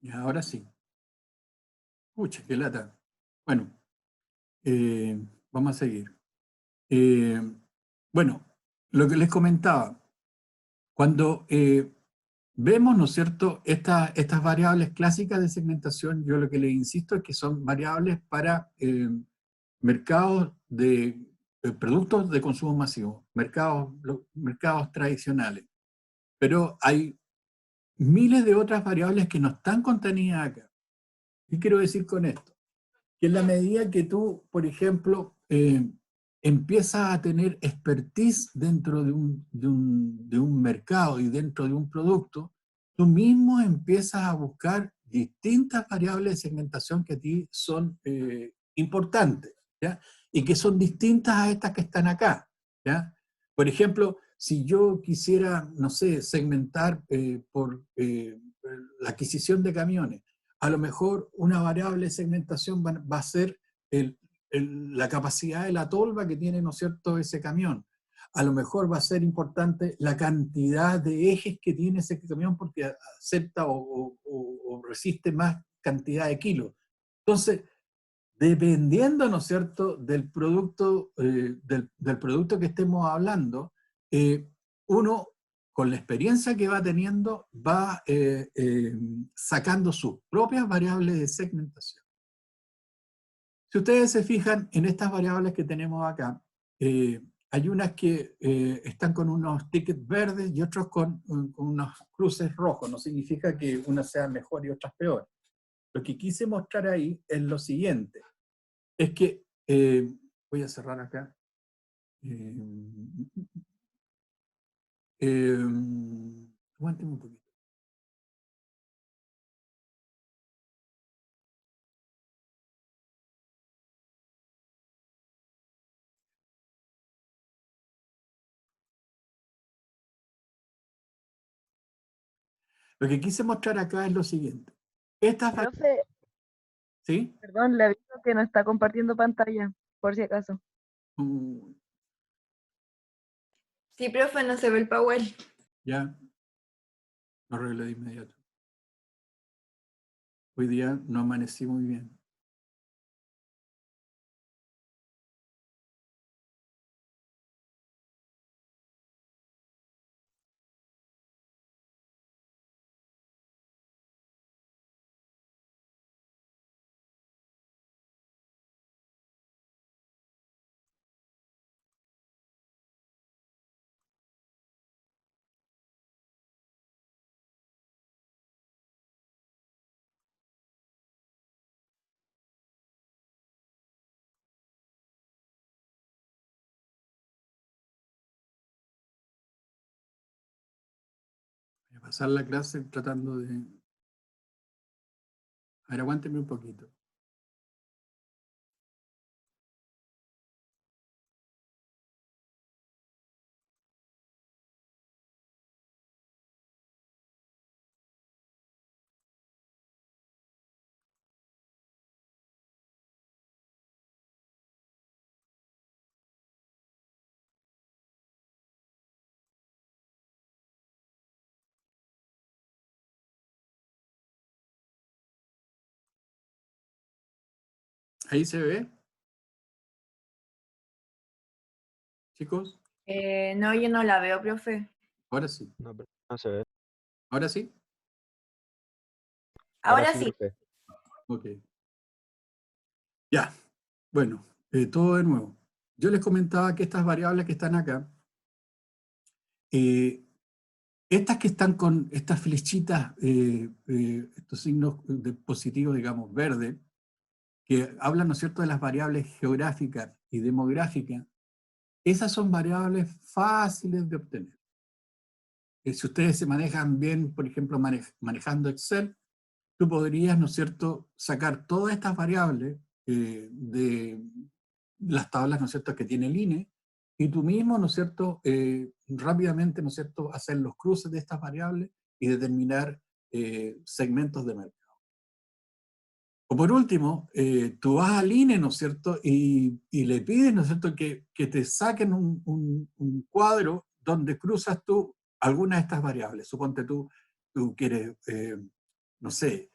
Y ahora sí. Pucha, qué lata. Bueno, vamos a seguir. Eh, bueno, lo que les comentaba, cuando vemos, ¿no es cierto?, estas variables clásicas de segmentación, yo lo que les insisto es que son variables para mercados de productos de consumo masivo, mercados tradicionales. Pero hay miles de otras variables que no están contenidas acá. ¿Qué quiero decir con esto? Que en la medida que tú, por ejemplo, empiezas a tener expertise dentro de un mercado y dentro de un producto, tú mismo empiezas a buscar distintas variables de segmentación que a ti son importantes, ¿ya? Y que son distintas a estas que están acá, ¿ya? Por ejemplo, si yo quisiera, no sé, segmentar por la adquisición de camiones, a lo mejor una variable de segmentación va a ser la capacidad de la tolva que tiene, ¿no es cierto?, ese camión. A lo mejor va a ser importante la cantidad de ejes que tiene ese camión porque acepta o resiste más cantidad de kilos. Entonces, dependiendo, ¿no es cierto?, del producto que estemos hablando, uno, con la experiencia que va teniendo, va sacando sus propias variables de segmentación. Si ustedes se fijan en estas variables que tenemos acá, hay unas que están con unos tickets verdes y otros con unos cruces rojos. No significa que unas sean mejor y otras peor. Lo que quise mostrar ahí es lo siguiente. Es que, voy a cerrar acá. Eh, aguánteme un poquito. Lo que quise mostrar acá es lo siguiente. Estas variables, Profe, ¿sí? perdón, le aviso que no está compartiendo pantalla, por si acaso. Mm, Sí, profe, no se ve el Power. ya, lo arreglo de inmediato. Hoy día no amanecí muy bien. Voy a pasar la clase tratando de... A ver, aguánteme un poquito. ¿Ahí se ve, chicos? No, yo no la veo, profe. Ahora sí. No, pero no se ve. ¿Ahora sí? Ahora Ahora sí, sí. profe. Ok. Ya. Bueno, todo de nuevo. Yo les comentaba que estas variables que están acá, estas que están con estas flechitas, estos signos de positivos, digamos, verde, que hablan, ¿no es cierto?, de las variables geográficas y demográficas, esas son variables fáciles de obtener. Si ustedes se manejan bien, por ejemplo, manejando Excel, tú podrías, ¿no es cierto?, sacar todas estas variables de las tablas, ¿no es cierto?, que tiene el INE, y tú mismo, ¿no es cierto?, rápidamente, ¿no es cierto?, hacer los cruces de estas variables y determinar segmentos de mercado. O por último, tú vas al INE, ¿no es cierto?, y le pides, ¿no es cierto?, que te saquen un cuadro donde cruzas tú alguna de estas variables. Suponte tú quieres, no sé,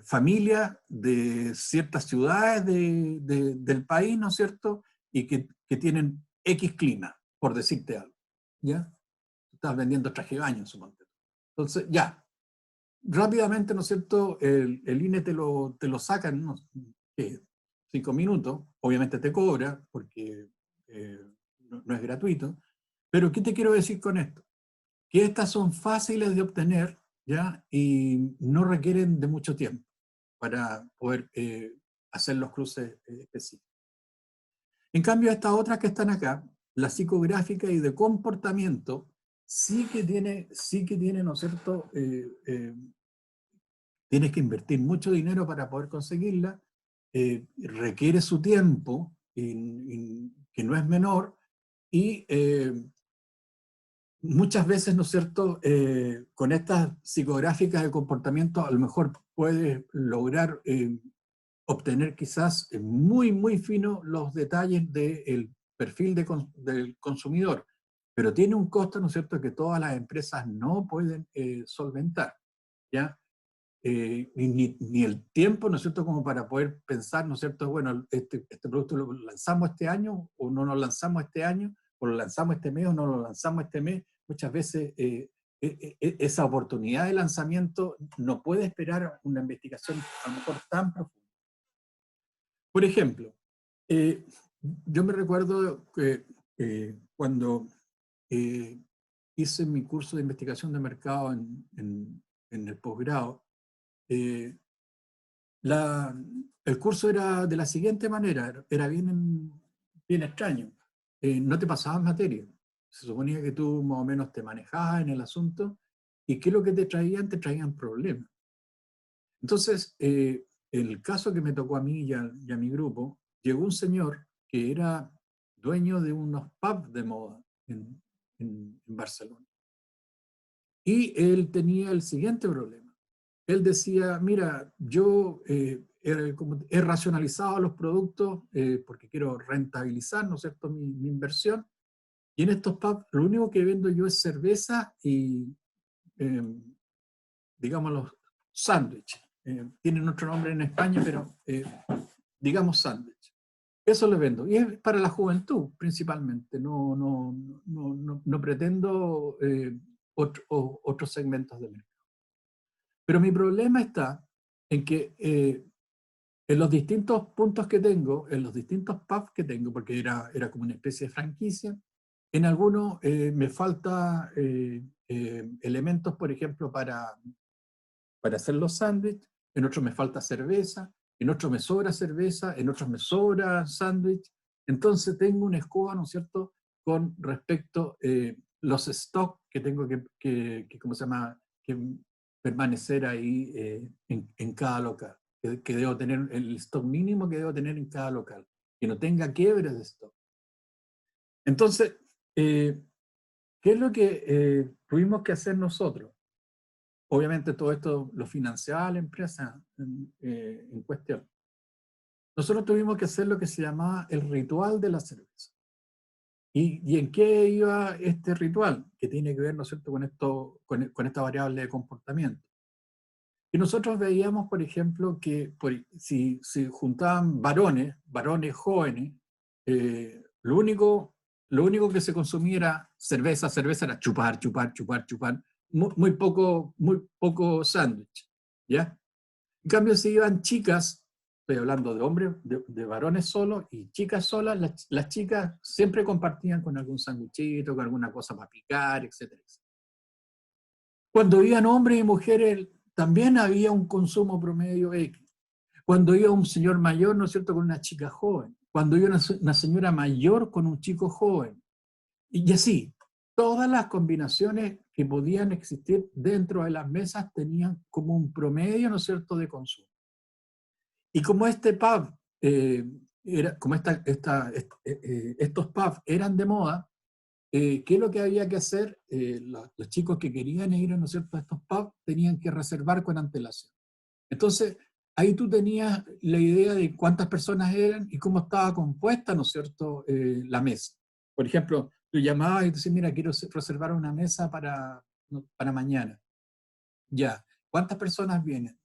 familias de ciertas ciudades del país, ¿no es cierto? Y que tienen X clima, por decirte algo, ¿ya? Estás vendiendo traje de baño, suponte. Entonces, ya, rápidamente, ¿no es cierto? El INE te lo saca en unos 5 minutos, obviamente te cobra, porque no es gratuito, pero ¿qué te quiero decir con esto? Que estas son fáciles de obtener, ¿ya? Y no requieren de mucho tiempo para poder hacer los cruces específicos. En cambio, estas otras que están acá, la psicográfica y de comportamiento, sí que tiene, ¿no es cierto? Tienes que invertir mucho dinero para poder conseguirla, requiere su tiempo, que no es menor, y muchas veces, ¿no es cierto?, con estas psicográficas de comportamiento a lo mejor puedes lograr obtener quizás muy, muy fino los detalles del perfil del consumidor, pero tiene un costo, ¿no es cierto?, que todas las empresas no pueden solventar, ¿ya? Ni el tiempo, ¿no es cierto?, como para poder pensar, ¿no es cierto?, bueno, este producto lo lanzamos este año o no lo lanzamos este año, o lo lanzamos este mes o no lo lanzamos este mes. Muchas veces esa oportunidad de lanzamiento no puede esperar una investigación a lo mejor tan profunda. Por ejemplo, yo me recuerdo que cuando hice mi curso de investigación de mercado en el posgrado, el curso era de la siguiente manera, era bien extraño. No te pasaban materia. Se suponía que tú más o menos te manejabas en el asunto y ¿qué es lo que te traían? Te traían problemas. Entonces, el caso que me tocó a mí y a mi grupo, llegó un señor que era dueño de unos pubs de moda en Barcelona. Y él tenía el siguiente problema. Él decía, mira, yo he racionalizado los productos porque quiero rentabilizar, ¿no es cierto?, mi inversión. Y en estos pubs lo único que vendo yo es cerveza y, digamos, los sándwiches. Tienen otro nombre en España, pero digamos sándwich. Eso le vendo. Y es para la juventud, principalmente. No pretendo otros segmentos de mercado. Pero mi problema está en que en los distintos puntos que tengo, en los distintos pubs que tengo, porque era como una especie de franquicia, en algunos me falta elementos, por ejemplo, para hacer los sándwiches, en otros me falta cerveza, en otros me sobra cerveza, en otros me sobra sándwich. Entonces tengo una escoba, ¿no es cierto?, con respecto a los stocks que tengo ¿cómo se llama?, que permanecer ahí en cada local, que debo tener el stock mínimo que debo tener en cada local, que no tenga quiebres de stock. Entonces, ¿qué es lo que tuvimos que hacer nosotros? Obviamente todo esto lo financiaba la empresa en cuestión. Nosotros tuvimos que hacer lo que se llamaba el ritual de la cerveza. ¿Y en qué iba este ritual? Que tiene que ver, ¿no es cierto?, con esta variable de comportamiento. Y nosotros veíamos, por ejemplo, que si juntaban varones jóvenes, lo único que se consumía era cerveza era chupar, muy poco sándwich, ¿ya? En cambio, si iban chicas, estoy hablando de hombres, de varones solos y chicas solas, las chicas siempre compartían con algún sándwichito, con alguna cosa para picar, etcétera, etcétera. Cuando iban hombres y mujeres, también había un consumo promedio X. Cuando iba un señor mayor, ¿no es cierto?, con una chica joven. Cuando iba una señora mayor con un chico joven. Y así, todas las combinaciones que podían existir dentro de las mesas tenían como un promedio, ¿no es cierto?, de consumo. Y como este pub, estos pubs eran de moda, ¿qué es lo que había que hacer? Los chicos que querían ir, ¿no es cierto?, a estos pubs tenían que reservar con antelación. Entonces, ahí tú tenías la idea de cuántas personas eran y cómo estaba compuesta, ¿no es cierto?, la mesa. Por ejemplo, tú llamabas y tú decías, mira, quiero reservar una mesa para mañana. Ya. ¿Cuántas personas vienen?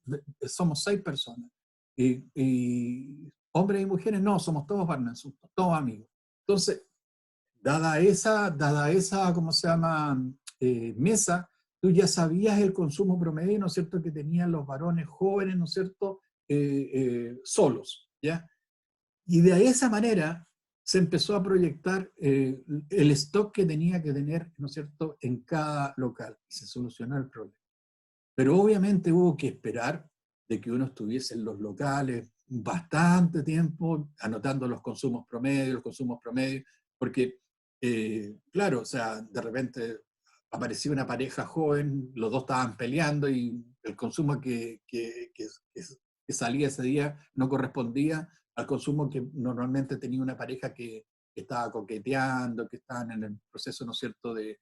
Somos 6 personas. Y hombres y mujeres, no, somos todos partners, somos todos amigos. Entonces, dada esa, ¿cómo se llama? Mesa, tú ya sabías el consumo promedio, ¿no es cierto?, que tenían los varones jóvenes, ¿no es cierto?, solos, ¿ya? Y de esa manera se empezó a proyectar el stock que tenía que tener, ¿no es cierto?, en cada local. Y se solucionó el problema. Pero obviamente hubo que esperar de que uno estuviese en los locales bastante tiempo, anotando los consumos promedios, porque, claro, o sea, de repente aparecía una pareja joven, los dos estaban peleando y el consumo que salía ese día no correspondía al consumo que normalmente tenía una pareja que estaba coqueteando, que estaban en el proceso, ¿no es cierto?, de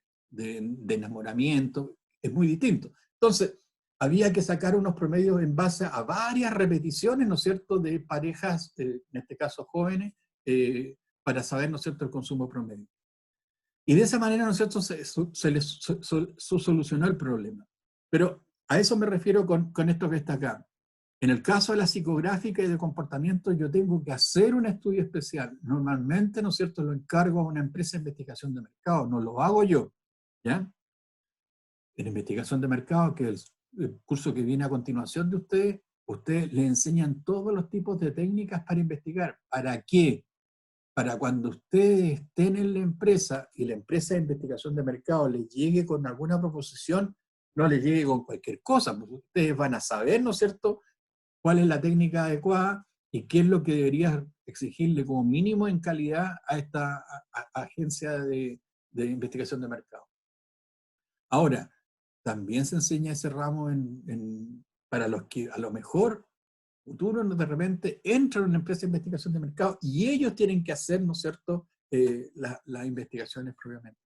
enamoramiento. Es muy distinto. Entonces, había que sacar unos promedios en base a varias repeticiones, ¿no es cierto?, de parejas, en este caso jóvenes, para saber, ¿no es cierto?, el consumo promedio. Y de esa manera, ¿no es cierto?, se solucionó el problema. Pero a eso me refiero con esto que está acá. En el caso de la psicográfica y de comportamiento, yo tengo que hacer un estudio especial. Normalmente, ¿no es cierto?, lo encargo a una empresa de investigación de mercado, no lo hago yo, ¿ya? En investigación de mercado, que es el curso que viene a continuación de ustedes le enseñan todos los tipos de técnicas para investigar. ¿Para qué? Para cuando ustedes estén en la empresa y la empresa de investigación de mercado les llegue con alguna proposición, no les llegue con cualquier cosa, porque ustedes van a saber, ¿no es cierto?, cuál es la técnica adecuada y qué es lo que debería exigirle como mínimo en calidad a esta agencia de investigación de mercado. Ahora, también se enseña ese ramo para los que a lo mejor futuro de repente entran en una empresa de investigación de mercado y ellos tienen que hacer, ¿no es cierto?, las investigaciones propiamente.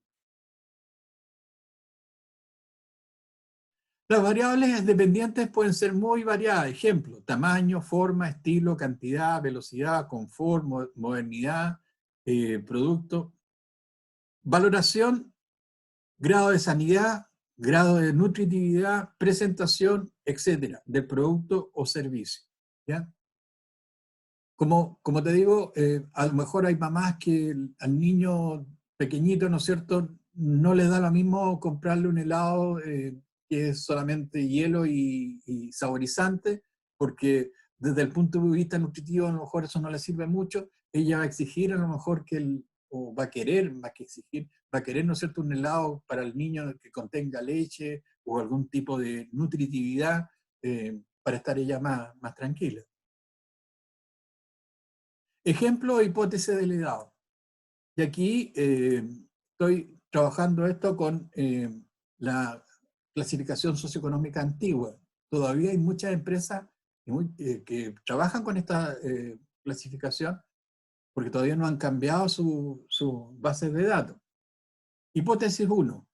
Las variables dependientes pueden ser muy variadas. Ejemplo, tamaño, forma, estilo, cantidad, velocidad, confort, modernidad, producto. Valoración, grado de sanidad, grado de nutritividad, presentación, etcétera, del producto o servicio. ¿Ya? Como te digo, a lo mejor hay mamás que al niño pequeñito, ¿no es cierto?, no les da lo mismo comprarle un helado que es solamente hielo y saborizante, porque desde el punto de vista nutritivo a lo mejor eso no le sirve mucho. Ella va a exigir a lo mejor o va a querer, más que exigir, va a querer, ¿no es cierto?, un helado para el niño que contenga leche o algún tipo de nutritividad para estar ella más tranquila. Ejemplo, hipótesis del helado. Y aquí estoy trabajando esto con la clasificación socioeconómica antigua. Todavía hay muchas empresas que trabajan con esta clasificación porque todavía no han cambiado sus bases de datos. Hipótesis 1.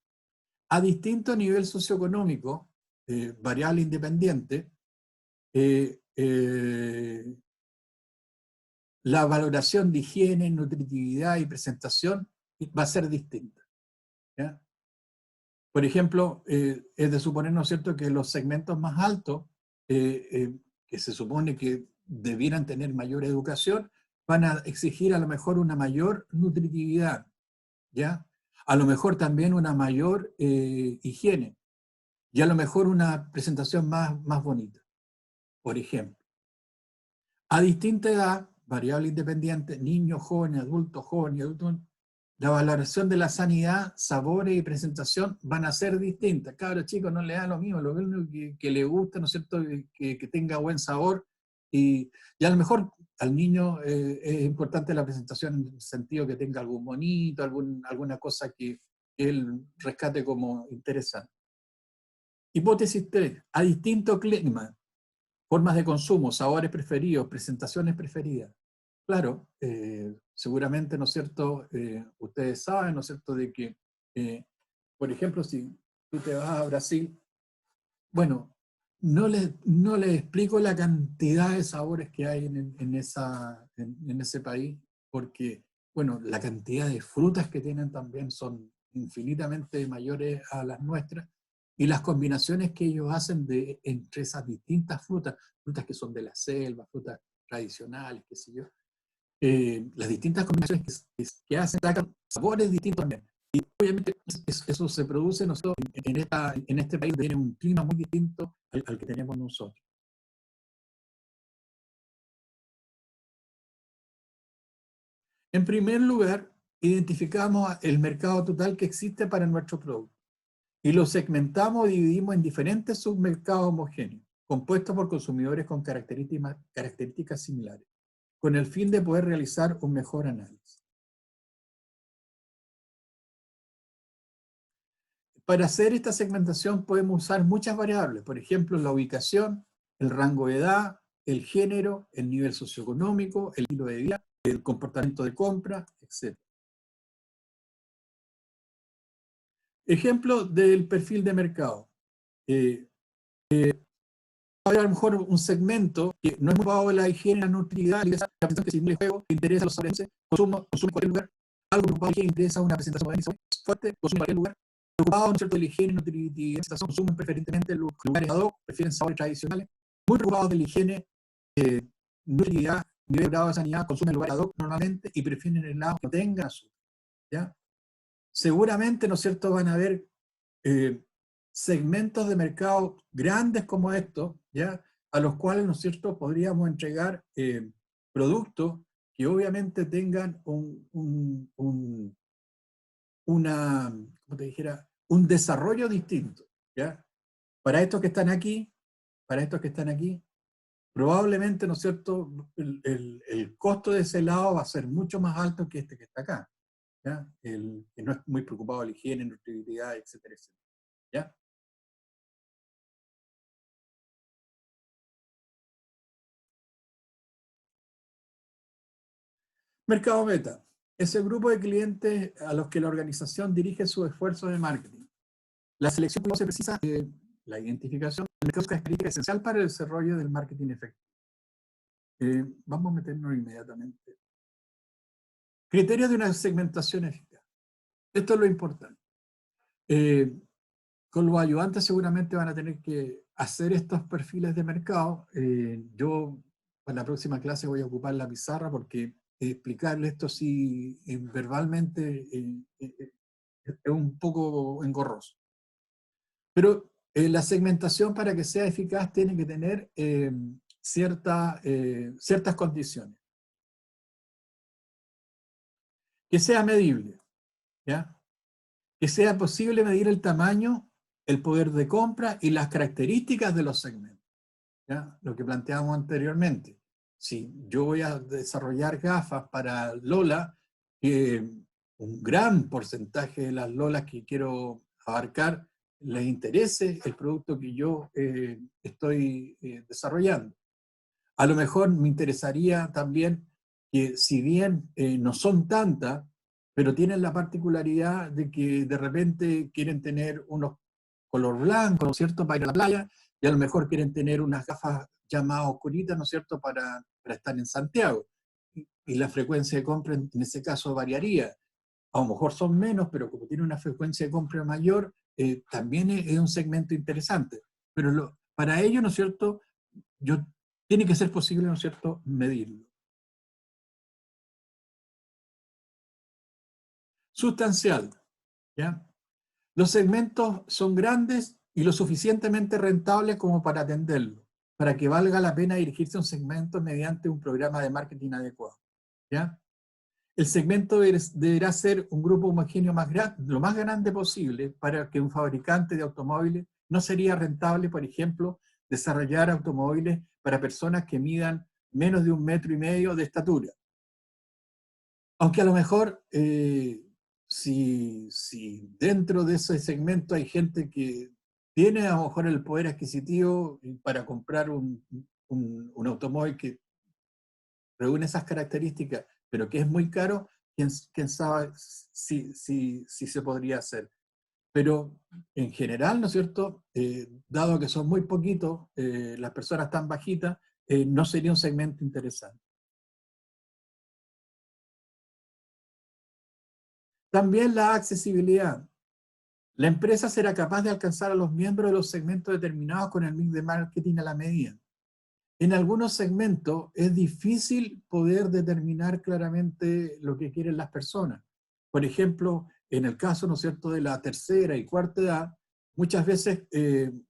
A distinto nivel socioeconómico, variable independiente, la valoración de higiene, nutritividad y presentación va a ser distinta. ¿Ya? Por ejemplo, es de suponer, ¿no es cierto?, que los segmentos más altos, que se supone que debieran tener mayor educación, van a exigir a lo mejor una mayor nutritividad, ¿ya? A lo mejor también una mayor higiene, y a lo mejor una presentación más bonita, por ejemplo. A distinta edad, variable independiente, niños, jóvenes, adultos, la valoración de la sanidad, sabores y presentación van a ser distintas. Cabros chicos, no le da lo mismo, lo que le gusta, ¿no es cierto?, que tenga buen sabor. Y a lo mejor al niño es importante la presentación en el sentido que tenga algún monito, alguna cosa que él rescate como interesante. Hipótesis 3. A distinto clima, formas de consumo, sabores preferidos, presentaciones preferidas. Claro, seguramente, ¿no es cierto?, ustedes saben, ¿no es cierto?, de que, por ejemplo, si tú te vas a Brasil, bueno, no les explico la cantidad de sabores que hay en ese país, porque, bueno, la cantidad de frutas que tienen también son infinitamente mayores a las nuestras, y las combinaciones que ellos hacen entre esas distintas frutas, frutas que son de la selva, frutas tradicionales, qué sé yo, las distintas combinaciones que hacen, sacan sabores distintos también. Y obviamente eso se produce nosotros en este país, que tiene un clima muy distinto al que tenemos nosotros. En primer lugar, identificamos el mercado total que existe para nuestro producto y lo segmentamos y dividimos en diferentes submercados homogéneos, compuestos por consumidores con características similares, con el fin de poder realizar un mejor análisis. Para hacer esta segmentación podemos usar muchas variables, por ejemplo, la ubicación, el rango de edad, el género, el nivel socioeconómico, el estilo de vida, el comportamiento de compra, etc. Ejemplo del perfil de mercado. Hay a lo mejor un segmento que no es muy preocupado de la higiene, la nutrición, y esa presentación que simula el juego, que interesa a los sobrevivientes, consume en cualquier lugar, algo preocupado que interesa una presentación fuerte, consume en cualquier lugar, preocupado ¿no es cierto? De la higiene, nutrición, consumen preferentemente los lugares ad hoc, prefieren sabores tradicionales, muy preocupados de la higiene, nutrición, nivel de grado de sanidad, consumen lugares ad hoc normalmente y prefieren helados que no tengan azúcar, ¿ya? Seguramente, ¿no es cierto?, van a haber segmentos de mercado grandes como estos, ¿ya?, a los cuales, ¿no es cierto?, podríamos entregar productos que obviamente tengan ¿cómo te dijera?, un desarrollo distinto, ¿ya? Para estos que están aquí, probablemente, ¿no es cierto?, el costo de ese helado va a ser mucho más alto que este que está acá, ¿ya? El que no es muy preocupado de la higiene, nutribilidad, etcétera, etcétera, ¿ya? Mercado meta es el grupo de clientes a los que la organización dirige sus esfuerzos de marketing. La selección se precisa de la identificación del mercado es característica esencial para el desarrollo del marketing efectivo. Vamos a meternos inmediatamente. Criterios de una segmentación eficaz. Esto es lo importante. Con los ayudantes seguramente van a tener que hacer estos perfiles de mercado. Yo para la próxima clase voy a ocupar la pizarra porque explicarle esto sí verbalmente es un poco engorroso. Pero la segmentación para que sea eficaz tiene que tener ciertas condiciones. Que sea medible, ¿ya? Que sea posible medir el tamaño, el poder de compra y las características de los segmentos, ¿ya? Lo que planteamos anteriormente. Si yo voy a desarrollar gafas para Lola, un gran porcentaje de las Lolas que quiero abarcar les interese el producto que yo estoy desarrollando. A lo mejor me interesaría también que si bien no son tantas, pero tienen la particularidad de que de repente quieren tener unos color blanco, ¿no es cierto?, para ir a la playa, y a lo mejor quieren tener unas gafas ya más oscuritas, ¿no es cierto?, para estar en Santiago. Y la frecuencia de compra en ese caso variaría. A lo mejor son menos, pero como tiene una frecuencia de compra mayor, también es un segmento interesante. Pero para ello, ¿no es cierto?, tiene que ser posible, ¿no es cierto?, medirlo. Sustancial, ¿ya? Los segmentos son grandes y lo suficientemente rentables como para atenderlo, para que valga la pena dirigirse a un segmento mediante un programa de marketing adecuado, ¿ya? El segmento deberá ser un grupo homogéneo lo más grande posible para que un fabricante de automóviles no sería rentable, por ejemplo, desarrollar automóviles para personas que midan menos de 1,5 metros de estatura. Aunque a lo mejor, si dentro de ese segmento hay gente que tiene a lo mejor el poder adquisitivo para comprar un automóvil que reúne esas características, pero que es muy caro, quién sabe si se podría hacer. Pero en general, ¿no es cierto?, dado que son muy poquitos, las personas tan bajitas, no sería un segmento interesante. También la accesibilidad. La empresa será capaz de alcanzar a los miembros de los segmentos determinados con el mix de marketing a la medida. En algunos segmentos es difícil poder determinar claramente lo que quieren las personas. Por ejemplo, en el caso, ¿no es cierto?, de la tercera y cuarta edad, muchas veces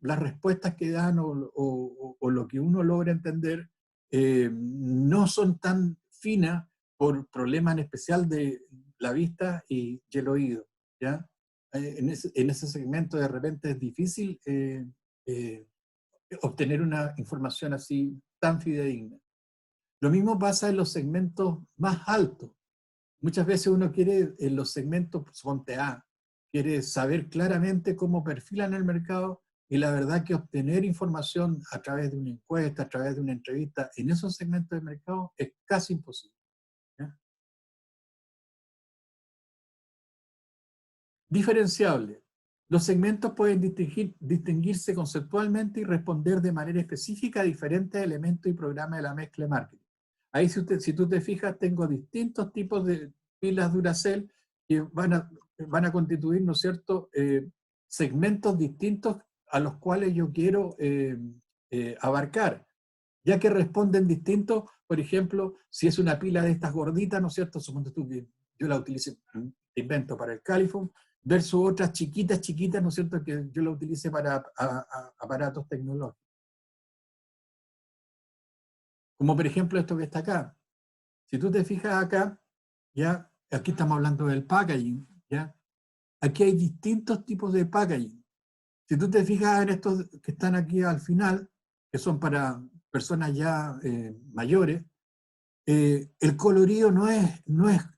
las respuestas que dan o lo que uno logra entender no son tan finas por problemas en especial de la vista y el oído, ¿ya? En ese segmento de repente es difícil eh, obtener una información así tan fidedigna. Lo mismo pasa en los segmentos más altos. Muchas veces uno quiere, en los segmentos fonte A, quiere saber claramente cómo perfilan el mercado, y la verdad que obtener información a través de una encuesta, a través de una entrevista, en esos segmentos de mercado es casi imposible, ¿ya? Diferenciable. Los segmentos pueden distinguirse conceptualmente y responder de manera específica a diferentes elementos y programas de la mezcla de marketing. Ahí si tú te fijas, tengo distintos tipos de pilas Duracell que van a constituir, ¿no es cierto?, segmentos distintos a los cuales yo quiero abarcar, ya que responden distintos. Por ejemplo, si es una pila de estas gorditas, ¿no es cierto?, suponte tú que yo la utilice, invento para el Califone, versus otras chiquitas, ¿no es cierto?, que yo la utilice para aparatos tecnológicos. Como por ejemplo esto que está acá. Si tú te fijas acá, ya, aquí estamos hablando del packaging, ya. Aquí hay distintos tipos de packaging. Si tú te fijas en estos que están aquí al final, que son para personas ya mayores, el colorido no es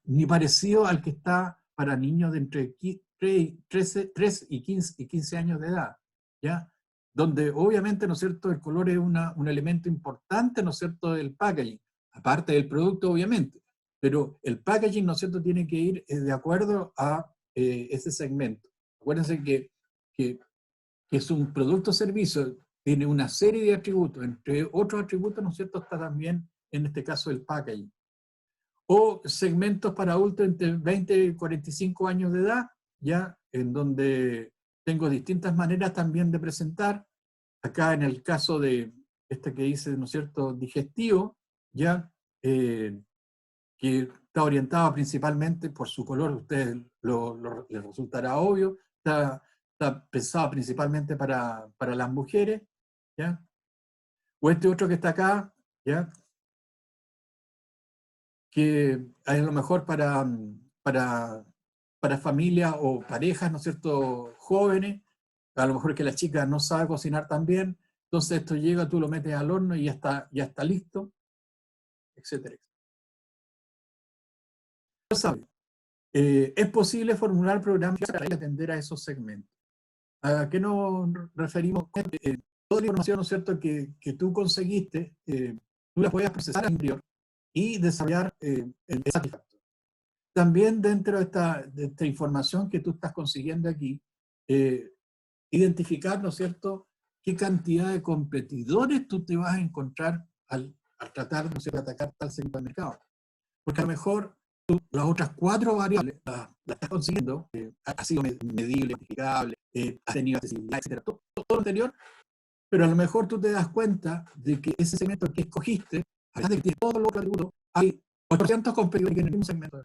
ni parecido al que está para niños de entre 3 y 15 años de edad, ¿ya? Donde obviamente, ¿no es cierto?, el color es un elemento importante, ¿no es cierto?, del packaging, aparte del producto, obviamente, pero el packaging, ¿no es cierto?, tiene que ir de acuerdo a ese segmento. Acuérdense que es un producto o servicio, tiene una serie de atributos, entre otros atributos, ¿no es cierto?, está también, en este caso, el packaging. O segmentos para adultos entre 20 y 45 años de edad, ya, en donde tengo distintas maneras también de presentar. Acá en el caso de este que dice, ¿no es cierto?, digestivo, ya, que está orientado principalmente por su color, a ustedes les resultará obvio, está pensado principalmente para las mujeres, ¿ya? O este otro que está acá, ¿ya?, que a lo mejor para familias o parejas, ¿no es cierto?, jóvenes, a lo mejor que la chica no sabe cocinar tan bien, entonces esto llega, tú lo metes al horno y ya está listo, etcétera. Es posible formular programas para atender a esos segmentos. ¿A qué nos referimos? Toda la información, ¿no es cierto?, que tú conseguiste, tú la puedes procesar al interior y desarrollar el satisfactor. También dentro de esta información que tú estás consiguiendo aquí, identificar, ¿no es cierto?, qué cantidad de competidores tú te vas a encontrar al tratar, ¿no es cierto?, de atacar tal segmento de mercado. Porque a lo mejor tú las otras 4 variables las estás consiguiendo, ha sido medible, identificable, has tenido accesibilidad, etcétera, todo lo anterior, pero a lo mejor tú te das cuenta de que ese segmento que escogiste, además de que tiene todos los otros atributos, hay 800 competidores en el mismo segmento.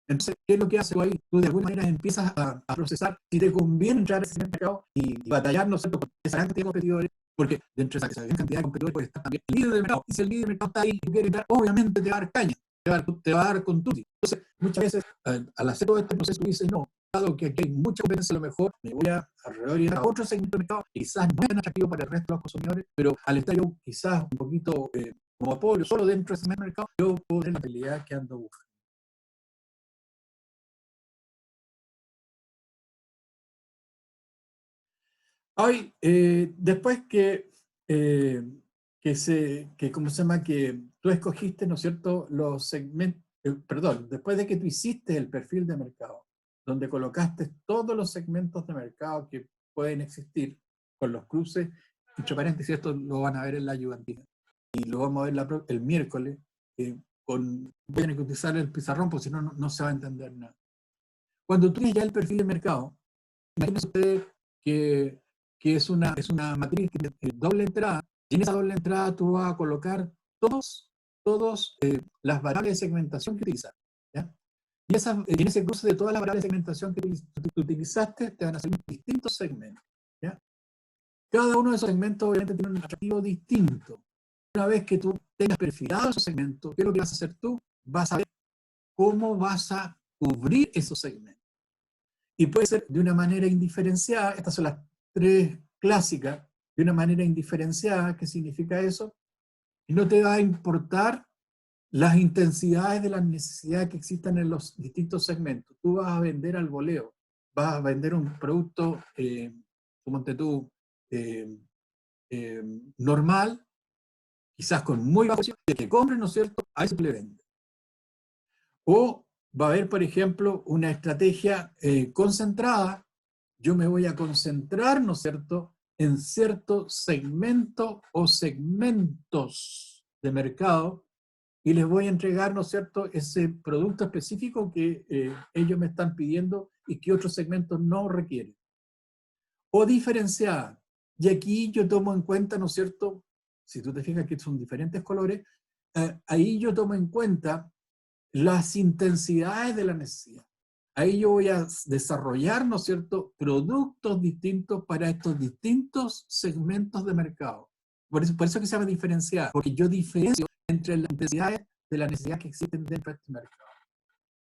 Entonces, ¿qué es lo que haces ahí? Tú de alguna manera empiezas a procesar si te conviene entrar a ese mercado y batallar, ¿no es cierto?, por esa cantidad de competidores, porque dentro de esa gran cantidad de competidores puede estar también el líder del mercado, y si el líder del mercado está ahí y quiere entrar, obviamente te va a dar caña, te va a dar con tutti. Entonces, muchas veces, al hacer todo este proceso, tú dices, no, dado que aquí hay mucha competencia, a lo mejor me voy a reorientar a otro segmento de mercado, quizás no es tan atractivo para el resto de los consumidores, pero al estar yo quizás un poquito monopolio solo dentro de ese mercado, yo puedo tener la habilidad que ando buscando. Hoy, después ¿cómo se llama? Que tú escogiste, ¿no es cierto?, los segmentos, perdón, después de que tú hiciste el perfil de mercado, donde colocaste todos los segmentos de mercado que pueden existir, con los cruces, entre paréntesis, esto lo van a ver en la ayudantina, y lo vamos a ver el miércoles, voy a tener que utilizar el pizarrón, porque si no, no se va a entender nada. Cuando tú tienes ya el perfil de mercado, imagínense ustedes que es una matriz de doble entrada, y en esa doble entrada tú vas a colocar todas las variables de segmentación que utilizas, ¿ya? Y en ese cruce de todas las variables de segmentación que tú utilizaste, te van a salir distintos segmentos, ¿ya? Cada uno de esos segmentos obviamente tiene un atractivo distinto. Una vez que tú tengas perfilado esos segmentos, ¿qué es lo que vas a hacer tú? Vas a ver cómo vas a cubrir esos segmentos. Y puede ser de una manera indiferenciada, estas son las tres clásicas, de una manera indiferenciada. ¿Qué significa eso? Y no te va a importar las intensidades de las necesidades que existan en los distintos segmentos. Tú vas a vender al voleo, vas a vender un producto, suponte tú, eh, normal, quizás con muy bajo precio, que compren, ¿no es cierto?, a eso le vende. O va a haber, por ejemplo, una estrategia concentrada. Yo me voy a concentrar, ¿no es cierto?, en cierto segmento o segmentos de mercado y les voy a entregar, ¿no es cierto?, ese producto específico que ellos me están pidiendo y que otros segmentos no requieren. O diferenciada. Y aquí yo tomo en cuenta, ¿no es cierto?, si tú te fijas que son diferentes colores, ahí yo tomo en cuenta las intensidades de la necesidad. Ahí yo voy a desarrollar, ¿no es cierto?, productos distintos para estos distintos segmentos de mercado. Por eso que se llama diferenciada, porque yo diferencio entre las intensidades de la necesidad que existen dentro de este mercado,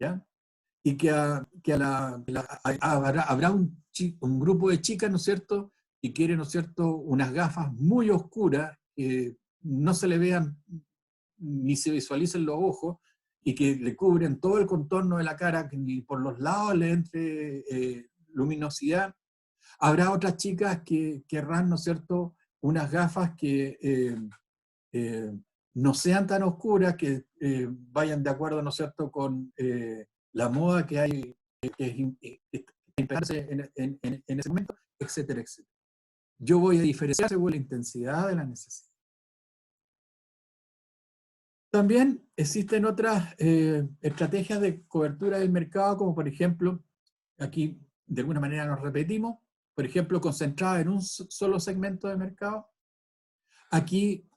¿ya? Y habrá un grupo de chicas, ¿no es cierto?, y quieren, ¿no es cierto?, unas gafas muy oscuras, que no se le vean ni se visualicen los ojos, y que le cubren todo el contorno de la cara, que ni por los lados le entre luminosidad. Habrá otras chicas que querrán, ¿no es cierto?, unas gafas que no sean tan oscuras, que vayan de acuerdo, ¿no es cierto?, con la moda que hay, que en ese momento, etcétera, etcétera. Yo voy a diferenciar según la intensidad de la necesidad. También existen otras estrategias de cobertura del mercado, como por ejemplo, aquí de alguna manera nos repetimos, por ejemplo, concentrada en un solo segmento de mercado. Aquí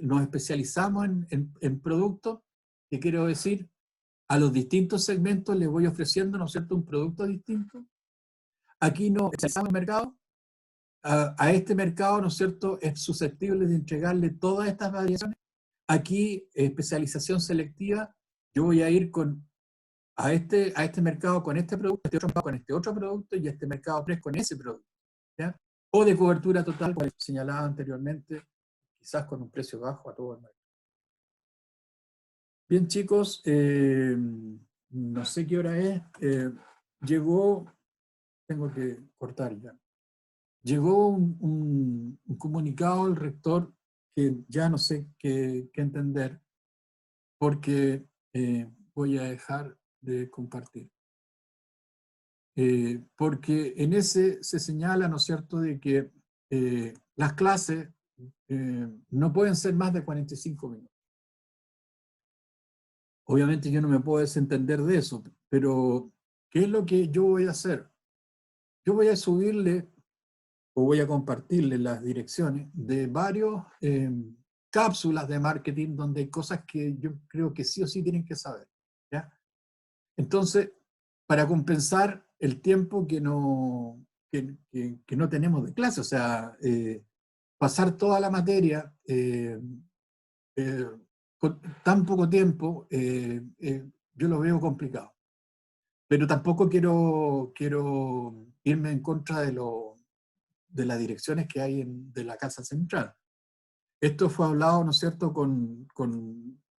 nos especializamos en productos, que quiero decir, a los distintos segmentos les voy ofreciendo, ¿no es cierto?, un producto distinto. Aquí nos especializamos en mercado. A este mercado, ¿no es cierto?, es susceptible de entregarle todas estas variaciones. Aquí, especialización selectiva, yo voy a ir a este mercado con este producto, a este otro mercado con este otro producto, y a este mercado 3 con ese producto, ¿ya? O de cobertura total, como señalaba anteriormente, quizás con un precio bajo a todo el mercado. Bien, chicos, no sé qué hora es. Tengo que cortar ya. Llegó un comunicado del rector que ya no sé qué entender, porque voy a dejar de compartir. Porque en ese se señala, ¿no es cierto?, de que las clases no pueden ser más de 45 minutos. Obviamente yo no me puedo desentender de eso, pero ¿qué es lo que yo voy a hacer? Yo voy a subirle o voy a compartirle las direcciones de varios cápsulas de marketing donde hay cosas que yo creo que sí o sí tienen que saber, ¿ya? Entonces, para compensar el tiempo que no tenemos de clase, o sea, pasar toda la materia con tan poco tiempo, yo lo veo complicado. Pero tampoco quiero irme en contra de las direcciones que hay de la Casa Central. Esto fue hablado, ¿no es cierto?, con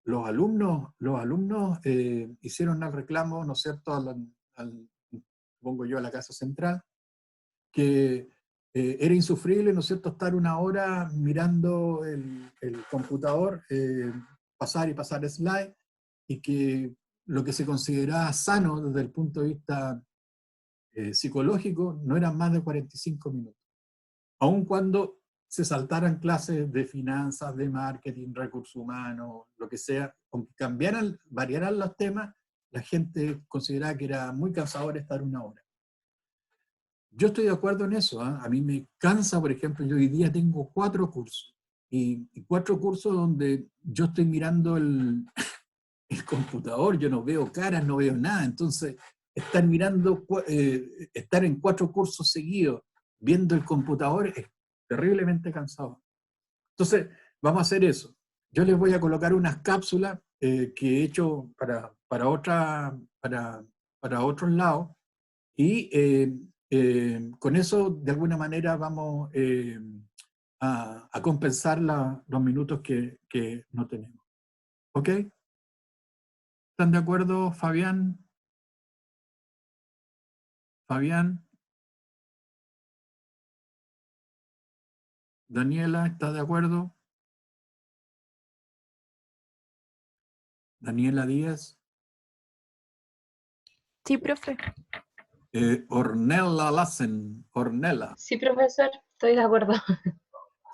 los alumnos. Los alumnos hicieron el reclamo, ¿no es cierto?, pongo yo, a la Casa Central, que era insufrible, ¿no es cierto?, estar una hora mirando el computador, pasar y pasar slide, y que lo que se consideraba sano desde el punto de vista psicológico no eran más de 45 minutos. Aun cuando se saltaran clases de finanzas, de marketing, recursos humanos, lo que sea, aunque variaran los temas, la gente consideraba que era muy cansador estar una hora. yo estoy de acuerdo en eso. A mí me cansa, por ejemplo, yo hoy día tengo 4 cursos, y 4 cursos donde yo estoy mirando el computador, yo no veo caras, no veo nada. Entonces, estar mirando, estar en 4 cursos seguidos, viendo el computador, es terriblemente cansado. Entonces, vamos a hacer eso. Yo les voy a colocar unas cápsulas que he hecho para otros lados, y con eso, de alguna manera, vamos a compensar los minutos que no tenemos. ¿Ok? ¿Están de acuerdo, Fabián? Fabián. Daniela, ¿está de acuerdo? Daniela Díaz. Sí, profe. Ornella Lassen. Ornella. Sí, profesor, estoy de acuerdo.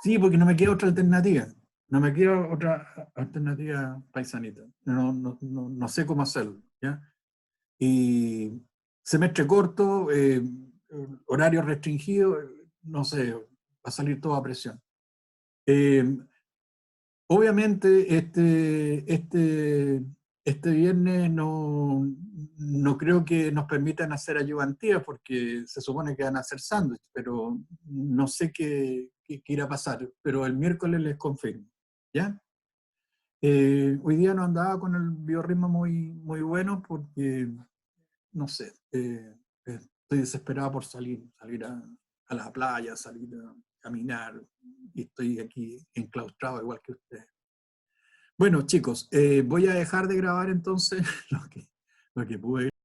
Sí, porque no me queda otra alternativa. No me queda otra alternativa, paisanita. No sé cómo hacerlo, ¿ya? Y semestre corto, horario restringido, no sé, va a salir todo a presión. Obviamente, este viernes no creo que nos permitan hacer ayudantías, porque se supone que van a hacer sándwich, pero no sé qué irá a pasar. Pero el miércoles les confirmo, ¿ya? Hoy día no andaba con el biorritmo muy bueno porque, no sé, estoy desesperado por salir a la playa, salir a caminar, y estoy aquí enclaustrado igual que ustedes. Bueno, chicos, voy a dejar de grabar entonces lo que pude